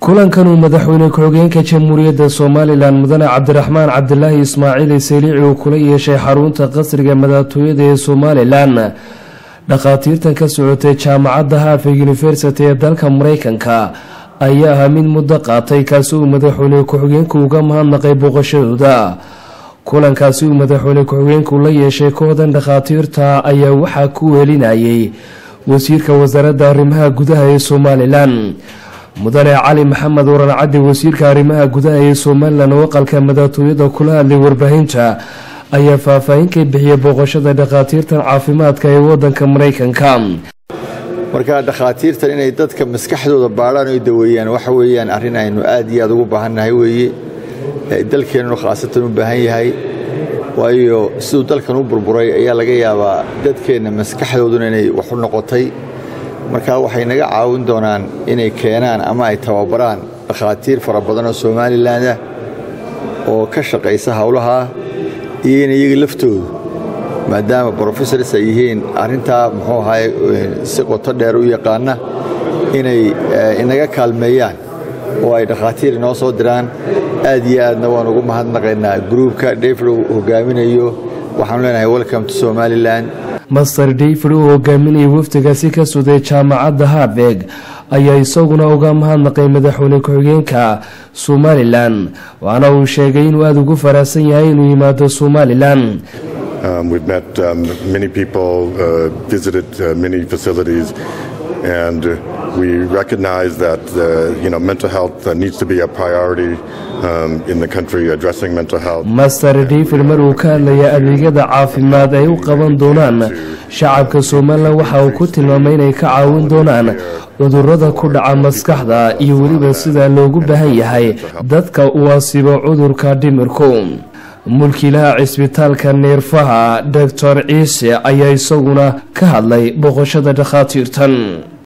kulan kanu madaxweyne ku-xigeenka jamhuuriyadda Soomaaliland mudane Cabdiraxmaan Cabdilaahi Ismaaciil Selici oo kula yeeshay xarunta qasriga madaxtooyada ee Soomaaliland dhaqaatiirtan ka socotay jaamacadda Harvard University ee dalka Mareykanka ayaa ahaa mid muddo qaatay kaasi uu madaxweyne ku-xigeenku uga mahadnaqay booqashadooda kulankaasi uu madaxweyne ku-xigeenku la yeeshay kooxdan dhaqaatiirta ayaa waxa ku weelinayay wasiirka wasaaradda arrimaha gudaha ee Soomaaliland mudane cali maxamed waran cadi wasiirka arrimaha gudaha ee Soomaaliland oo qalka madaxtooyada kula hadlay warbaahinta ayaa faahfaahin ka bixiyay booqashada dhaqaatiirtan caafimaadka ee wadanka Mareykanka marka dhaqaatiirtan inay dadka maskaxdooda baaraan oo daweeyaan waxa weeyaan arrin aynu aad iyo aad ugu baahanahay weeye dalkeenu khaasatan u baahan yahay waayo sidoo dalkan u burburay ayaa laga yaabaa dadkeena maskaxdooduna inay wax u noqotay marka waxay naga caawin doonaan inay keenaan ama ay tababaraan dhaqaatiir fara badan oo Soomaaliland ah oo ka shaqeysa hawlaha iyo in iyaga laftoodu maadaama professors ay yihiin arrinta muxuu ahay si qoto dheer u yaqaana inay inaga kaalmeeyaan oo ay dhaqaatiir noo soo diraan aad iyo aadna waan ugu mahadnaqaynaa groupka David hogaaminayo waxaan leenahay welcome to Somaliland Master David oo hogaaminaya wafdigaasi ka socday jaamacadda Harvard ayaa isaguna uga mahadnaqay madaxweyne ku-xigeenka Somaliland waana uu sheegay inuu aad ugu faraxsan yahay inuu yimaado Somaliland. We've met many people, visited many facilities, and we recognize that mental health needs to be a priority in the country, addressing mental health. Master David maruu ka hadlaya adeegyada caafimaad ay u qaban doonaan shacabka Soomaaliland waxa uu ku tilmaamay inay ka caawin doonaan cudurrada ku dhaca maskaxda iyo waliba sida loogu baahan yahay dadka u asiibo cudurka dhimirku mulkiilaha cisbitaalka neerfaha Dr. Ciise ayaa isaguna ka hadlay booqashada dhaqaatiirtan.